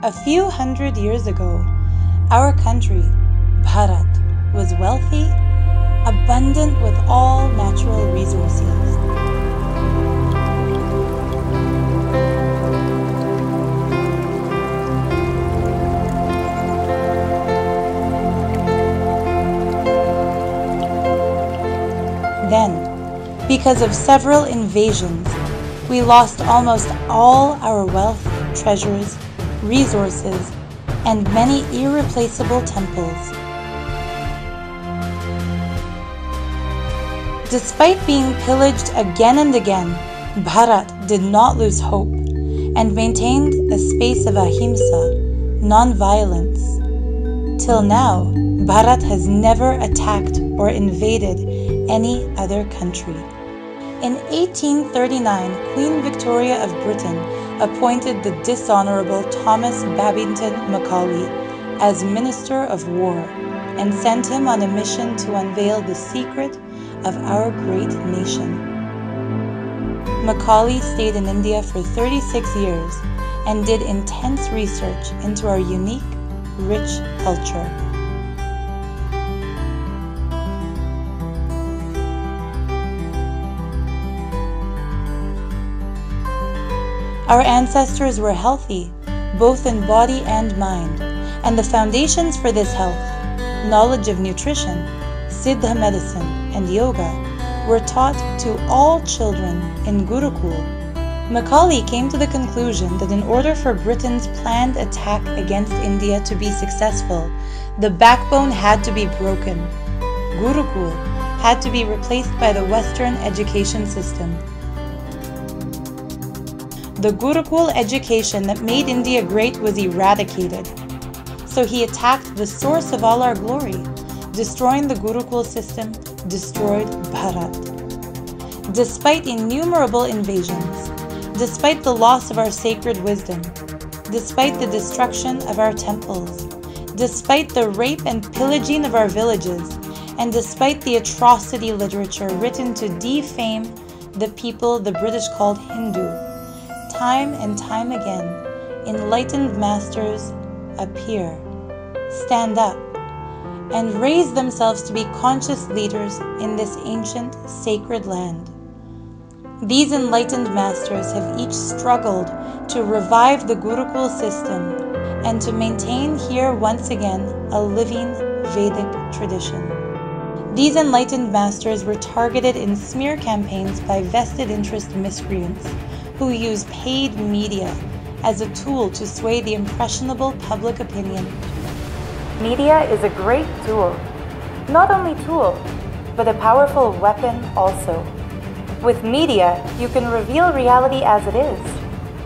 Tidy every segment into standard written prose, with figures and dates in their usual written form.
A few hundred years ago, our country, Bharat, was wealthy, abundant with all natural resources. Then, because of several invasions, we lost almost all our wealth, treasures, resources, and many irreplaceable temples. Despite being pillaged again and again, Bharat did not lose hope and maintained a space of ahimsa, non-violence. Till now, Bharat has never attacked or invaded any other country. In 1839, Queen Victoria of Britain appointed the dishonorable Thomas Babington Macaulay as Minister of War and sent him on a mission to unveil the secret of our great nation. Macaulay stayed in India for 36 years and did intense research into our unique, rich culture. Our ancestors were healthy, both in body and mind, and the foundations for this health, knowledge of nutrition, Siddha medicine, and yoga, were taught to all children in Gurukul. Macaulay came to the conclusion that in order for Britain's planned attack against India to be successful, the backbone had to be broken. Gurukul had to be replaced by the Western education system. The Gurukul education that made India great was eradicated. So he attacked the source of all our glory. Destroying the Gurukul system destroyed Bharat. Despite innumerable invasions, despite the loss of our sacred wisdom, despite the destruction of our temples, despite the rape and pillaging of our villages, and despite the atrocity literature written to defame the people the British called Hindu, time and time again, enlightened masters appear, stand up, and raise themselves to be conscious leaders in this ancient, sacred land. These enlightened masters have each struggled to revive the Gurukul system and to maintain here once again a living Vedic tradition. These enlightened masters were targeted in smear campaigns by vested interest miscreants who use paid media as a tool to sway the impressionable public opinion. Media is a great tool. Not only tool, but a powerful weapon also. With media, you can reveal reality as it is,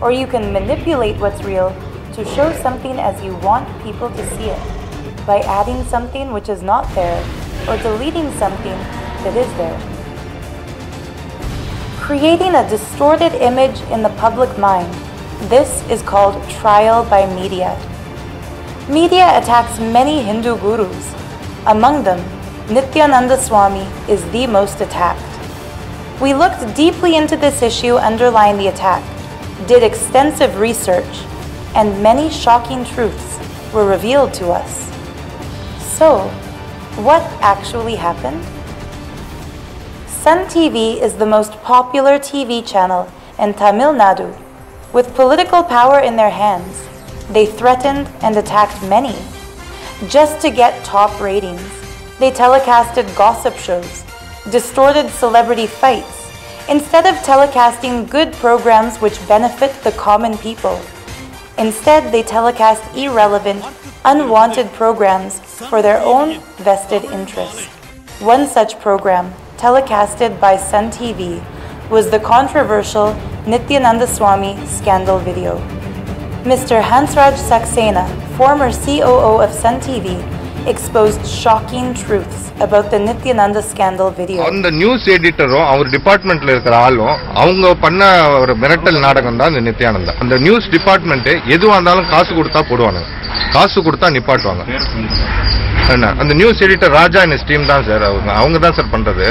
or you can manipulate what's real to show something as you want people to see it, by adding something which is not there, or deleting something that is there. Creating a distorted image in the public mind. This is called trial by media. Media attacks many Hindu gurus. Among them, Nityananda Swami is the most attacked. We looked deeply into this issue underlying the attack, did extensive research, and many shocking truths were revealed to us. So, what actually happened? Sun TV is the most popular TV channel in Tamil Nadu. With political power in their hands, they threatened and attacked many. Just to get top ratings, they telecasted gossip shows, distorted celebrity fights, instead of telecasting good programs which benefit the common people. Instead, they telecast irrelevant, unwanted programs for their own vested interests. One such program, telecasted by Sun TV, was the controversial Nityananda Swami scandal video. Mr. Hansraj Saxena, former COO of Sun TV, exposed shocking truths about the Nityananda scandal video. On the news editor, our department இருக்கிற ஆளும் அவங்க பண்ண ஒரு மிரட்டல் நாடகம் தான் இந்த நித்யானந்தா. அந்த நியூஸ் டிபார்ட்மெண்ட் எதுவா இருந்தாலும் காசு கொடுத்தா போடுவாங்க. காசு கொடுத்தா நிப்பாட்டுவாங்க. அந்த news editor Raja and team தான் சார், அவங்க தான் சார் பண்றது.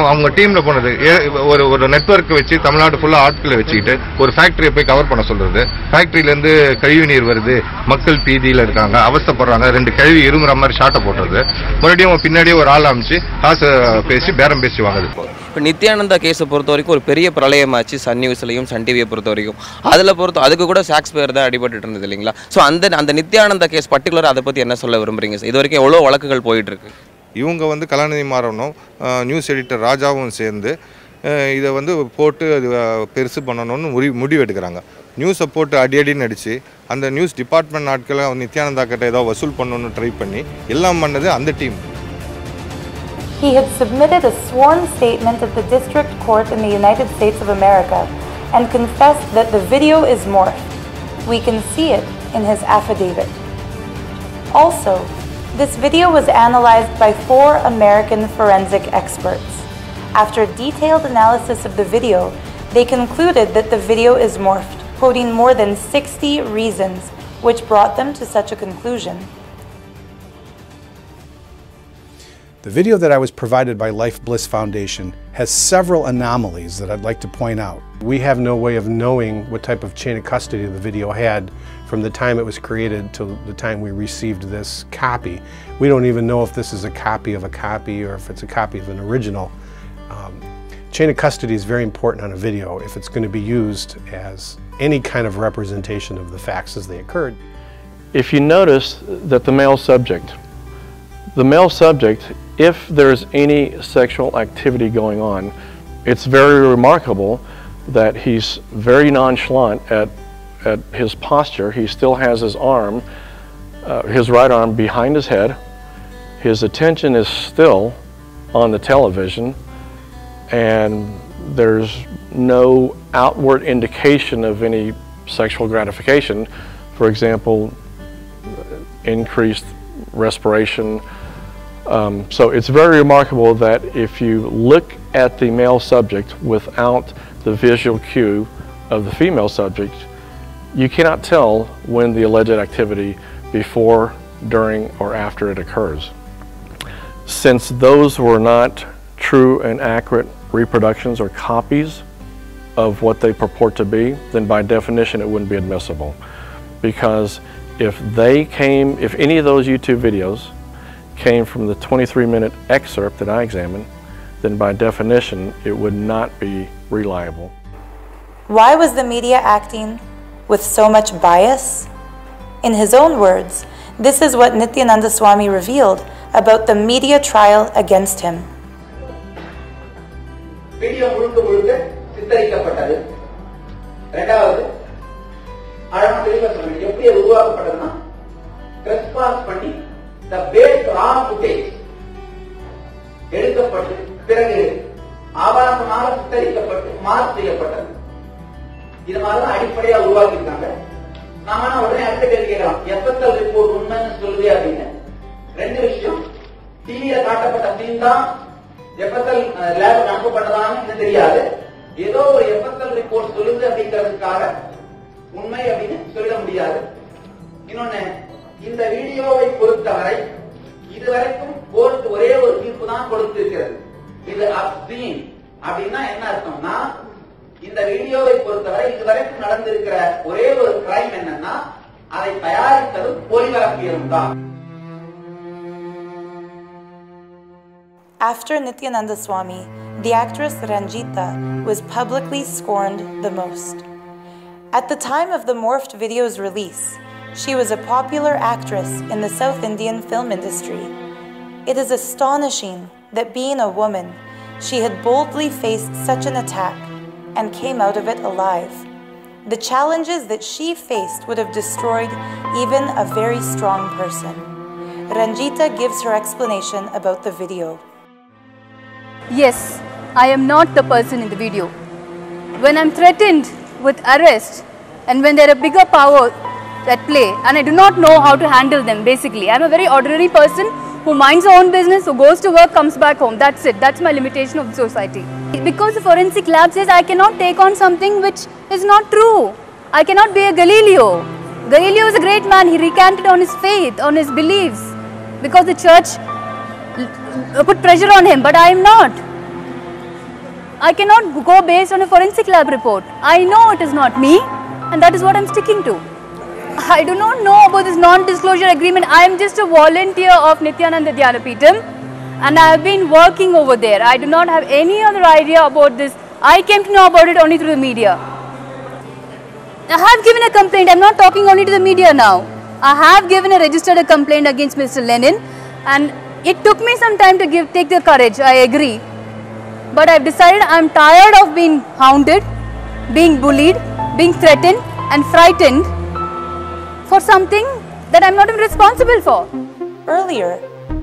அவங்க டீம்ல போனது ஒரு நெட்வொர்க் வச்சு தமிழ்நாடு ஃபுல்லா ஆட்களை வச்சுக்கிட்டு ஒரு ஃபேக்டரியை போய் கவர் பண்ண சொல்றது. ஃபேக்டரியில இருந்து கழிவு நீர் வருது, மக்கள் பீதியில இருக்காங்க, அவஸ்தப்படுறாங்க, 2 கழிவு இருமுற மாதிரி ஷாட்டை போடுறது. மறுபடியும் பின்னாடியே ஒரு ஆள் அமைச்சு காசு பேசி பேரம் பேசி வாங்குது. இப்போ நித்யானந்தா கேஸை பொறுத்த வரைக்கும் ஒரு பெரிய பிரளயமாச்சு சன் நியூஸ்லையும் சன் டிவியை பொறுத்த வரைக்கும். அதுக்கு கூட சாக்ஸ் பேர் தான் அடிபட்டு இருந்தது இல்லைங்களா? ஸோ அந்த நித்யானந்தா கேஸ் பர்டிகுலர் அதை பற்றி என்ன சொல்ல விரும்புறீங்க சார்? இது வரைக்கும் எவ்வளோ வழக்குகள் போயிட்டு இருக்கு? இவங்க கலாநிதி மாறனும் நியூஸ் எடிட்டர் ராஜாவும் சேர்ந்து இதை போட்டு அது பெருசு பண்ணணும்னு முடிவு எடுக்கிறாங்க. நியூஸை போட்டு அடின்னு அடித்து அந்த நியூஸ் டிபார்ட்மெண்ட் நாட்களை நித்யானந்தா கிட்ட ஏதோ வசூல் பண்ணணும்னு ட்ரை பண்ணி எல்லாம் பண்ணது அந்த team. He had submitted a sworn statement at the district court in the United States of America and confessed that the video is morphed. We can see it in his affidavit. Also, this video was analyzed by 4 American forensic experts. After detailed analysis of the video, they concluded that the video is morphed, quoting more than 60 reasons which brought them to such a conclusion. The video that I was provided by Life Bliss Foundation has several anomalies that I'd like to point out. We have no way of knowing what type of chain of custody the video had from the time it was created till the time we received this copy. We don't even know if this is a copy of a copy or if it's a copy of an original. Chain of custody is very important on a video if it's going to be used as any kind of representation of the facts as they occurred. If you notice that the male subject, if there's any sexual activity going on, it's very remarkable that he's very nonchalant at his posture. He still has his arm, his right arm behind his head. His attention is still on the television, and there's no outward indication of any sexual gratification. For example, increased respiration. So it's very remarkable that if you look at the male subject without the visual cue of the female subject, you cannot tell when the alleged activity before, during, or after it occurs. Since those were not true and accurate reproductions or copies of what they purport to be, then by definition it wouldn't be admissible. Because if any of those YouTube videos came from the 23-minute excerpt that I examined, then by definition it would not be reliable. Why was the media acting with so much bias? In his own words, this is what Nityananda Swami revealed about the media trial against him. Video முழுக்க சித்தரிக்கப்பட்டது. இரண்டாவது ஆழமா தெளிவா சொல்றேன். எப்படி அது உருவாக்கப்பட்டதுன்னா trespass பண்ணி the base raw footage எடுக்கப்பட்டு பிறகு ஆபாசமாக சித்தரிக்கப்பட்டு மார்க் செய்யப்பட்டது. இது மாதிரிதான் அடிப்படையா உருவாக்கியிருக்காங்க. நாம உடனே அடுத்த கேள்வி கேட்கலாம், எஃப்எஸ்எல் ரிப்போர்ட் உண்மைன்னு சொல்லுது அப்படின்னு. 2 விஷயம், டிவியில காட்டப்பட்ட சீன் தான் எஃப்எஸ்எல் லேப் அனுப்பப்பட்டதான்னு தெரியாது. ஏதோ ஒரு எஃப்எஸ்எல் ரிப்போர்ட் சொல்லுது அப்படிங்கிறதுக்காக உண்மை அப்படின்னு சொல்லிட முடியாது. இன்னொன்னு, இந்த வீடியோவை பொறுத்தவரை இதுவரைக்கும் கோர்ட் ஒரே ஒரு தீர்ப்பு தான் கொடுத்திருக்கிறது. இது அப்சீன் அப்படின்னா என்ன அர்த்தம்னா, இந்த வீடியோவை பொறுத்தவரை இதுவரைக்கும் நடந்திருக்கிற ஒரே ஒரு கிரைம் என்னன்னா அதை தயாரித்ததும் ஒளிபரப்பியதும் தான். After Nityananda Swami, the actress Ranjita was publicly scorned the most. At the time of the morphed video's release, she was a popular actress in the South Indian film industry. It is astonishing that being a woman, she had boldly faced such an attack and came out of it alive. The challenges that she faced would have destroyed even a very strong person. Ranjita gives her explanation about the video. Yes, I am not the person in the video. When I'm threatened with arrest and when there are bigger powers at play and I do not know how to handle them, basically. I'm a very ordinary person who minds her own business, who goes to work, comes back home. That's it. That's my limitation of the society. Because the forensic lab says I cannot take on something which is not true. I cannot be a Galileo. Galileo is a great man. He recanted on his faith, on his beliefs, because the church put pressure on him, but I am not. I cannot go based on a forensic lab report. I know it is not me, and that is what I am sticking to. I do not know about this non-disclosure agreement. I am just a volunteer of Nityananda Dhyanapitham, and I have been working over there. I do not have any other idea about this. I came to know about it only through the media. I have given a complaint. I am not talking only to the media now. I have registered a complaint against Mr. Lenin, and it took me some time to take the courage, I agree. But I have decided I am tired of being hounded, being bullied, being threatened and frightened for something that I am not even responsible for. Earlier,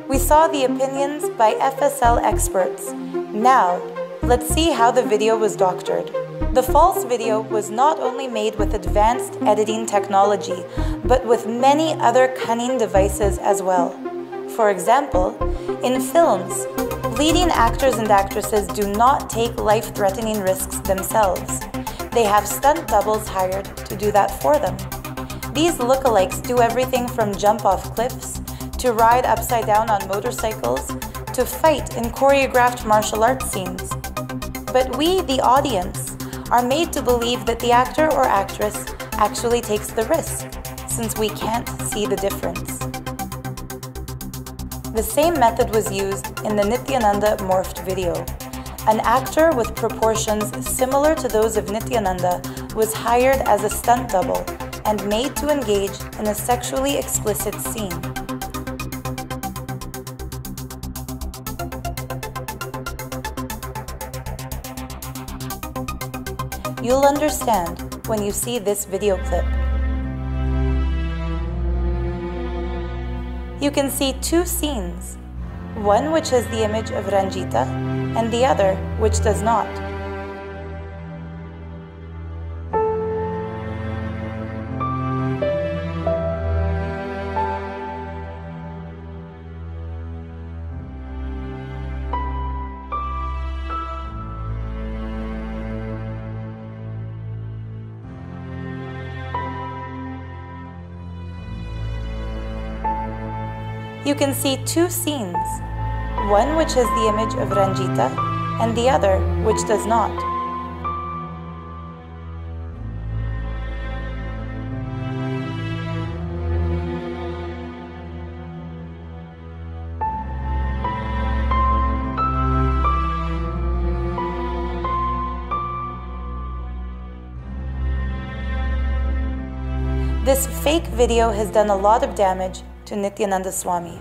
we saw the opinions by FSL experts. Now, let's see how the video was doctored. The false video was not only made with advanced editing technology, but with many other cunning devices as well. For example, in films, leading actors and actresses do not take life-threatening risks themselves. They have stunt doubles hired to do that for them. These lookalikes do everything from jump off cliffs, to ride upside down on motorcycles, to fight in choreographed martial arts scenes. But we, the audience, are made to believe that the actor or actress actually takes the risk, since we can't see the difference. The same method was used in the Nityananda morphed video. An actor with proportions similar to those of Nityananda was hired as a stunt double and made to engage in a sexually explicit scene. You'll understand when you see this video clip. You can see two scenes, one which has the image of Ranjita and the other which does not. You can see two scenes, one which has the image of Ranjita and the other which does not. This fake video has done a lot of damage to Nityananda Swami.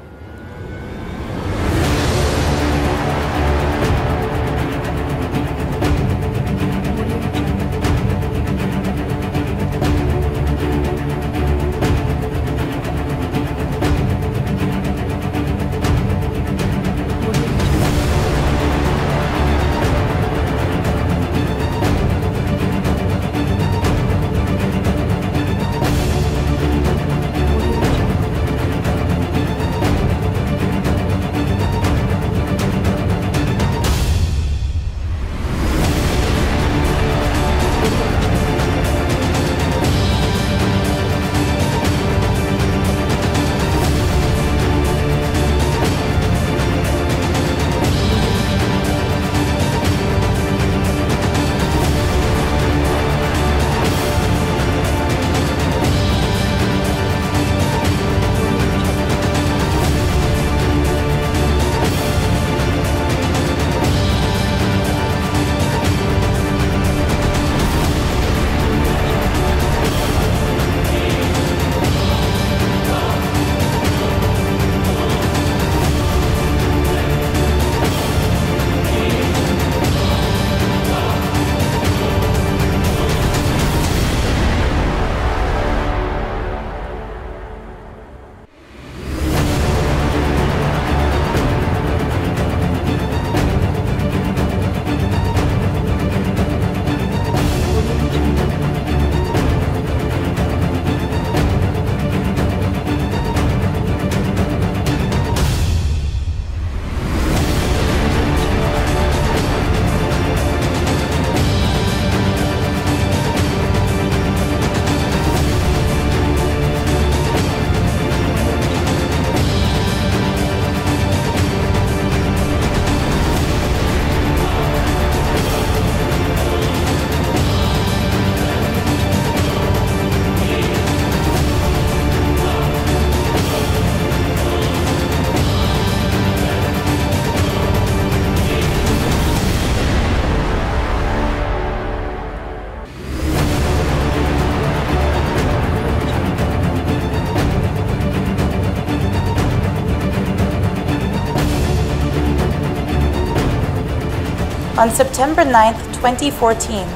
On September 9, 2014,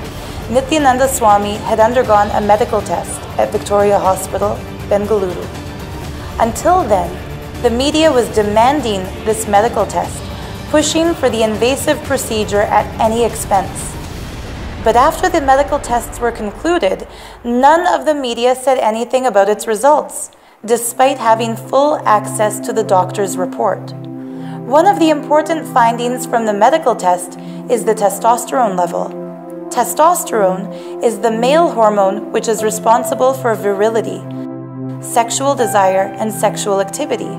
Nityananda Swami had undergone a medical test at Victoria Hospital, Bengaluru. Until then, the media was demanding this medical test, pushing for the invasive procedure at any expense. But after the medical tests were concluded, none of the media said anything about its results, despite having full access to the doctor's report. One of the important findings from the medical test is the testosterone level. Testosterone is the male hormone which is responsible for virility, sexual desire, and sexual activity.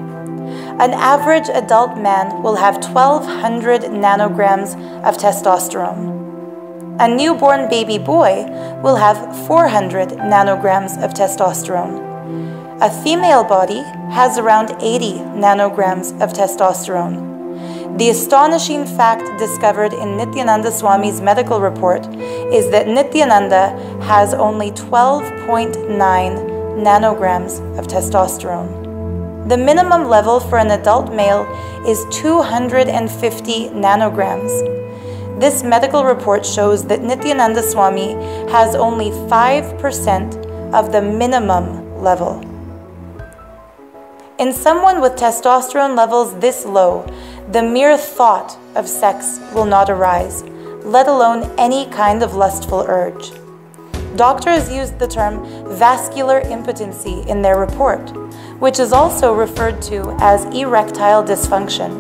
An average adult man will have 1,200 nanograms of testosterone. A newborn baby boy will have 400 nanograms of testosterone. A female body has around 80 nanograms of testosterone. The astonishing fact discovered in Nityananda Swami's medical report is that Nityananda has only 12.9 nanograms of testosterone. The minimum level for an adult male is 250 nanograms. This medical report shows that Nityananda Swami has only 5% of the minimum level. In someone with testosterone levels this low, the mere thought of sex will not arise, let alone any kind of lustful urge. Doctors used the term vascular impotency in their report, which is also referred to as erectile dysfunction.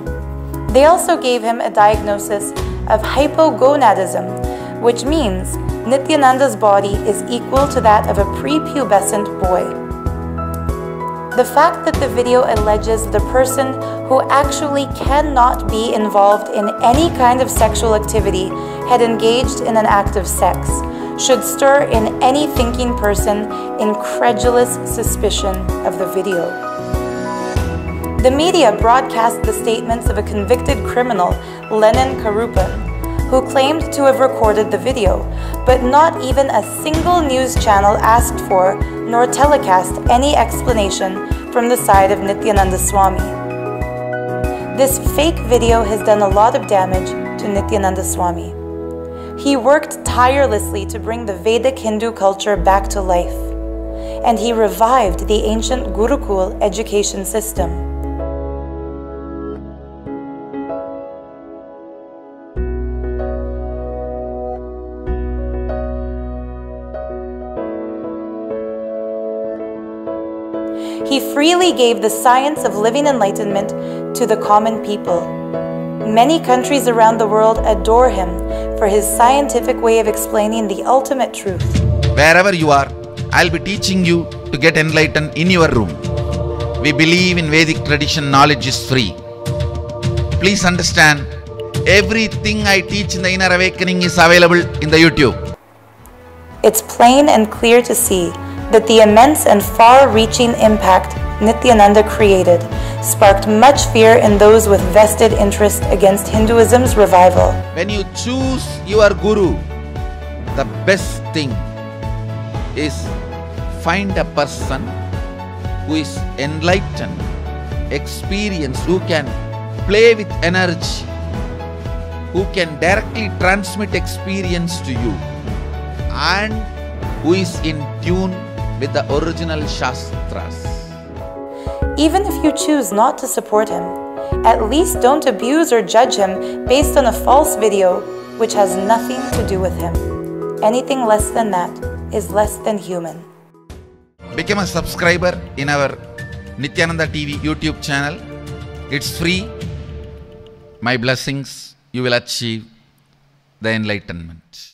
They also gave him a diagnosis of hypogonadism, which means Nityananda's body is equal to that of a prepubescent boy. The fact that the video alleges the person who actually cannot be involved in any kind of sexual activity had engaged in an act of sex should stir in any thinking person incredulous suspicion of the video. The media broadcast the statements of a convicted criminal, Lenin Karupan, who claimed to have recorded the video, but not even a single news channel asked for nor telecast any explanation from the side of Nityananda Swami. This fake video has done a lot of damage to Nityananda Swami. He worked tirelessly to bring the Vedic Hindu culture back to life, and he revived the ancient Gurukul education system. He freely gave the science of living enlightenment to the common people. Many countries around the world adore him for his scientific way of explaining the ultimate truth. Wherever you are, I'll be teaching you to get enlightened in your room. We believe in Vedic tradition, knowledge is free. Please understand, everything I teach in the Inner Awakening is available in the YouTube. It's plain and clear to see that the immense and far-reaching impact Nityananda created sparked much fear in those with vested interest against Hinduism's revival. When you choose your guru, the best thing is find a person who is enlightened, experienced, who can play with energy, who can directly transmit experience to you, and who is in tune with the original Shastras. Even if you choose not to support him, at least don't abuse or judge him based on a false video which has nothing to do with him. Anything less than that is less than human. Become a subscriber in our Nityananda TV YouTube channel. It's free. My blessings, you will achieve the enlightenment.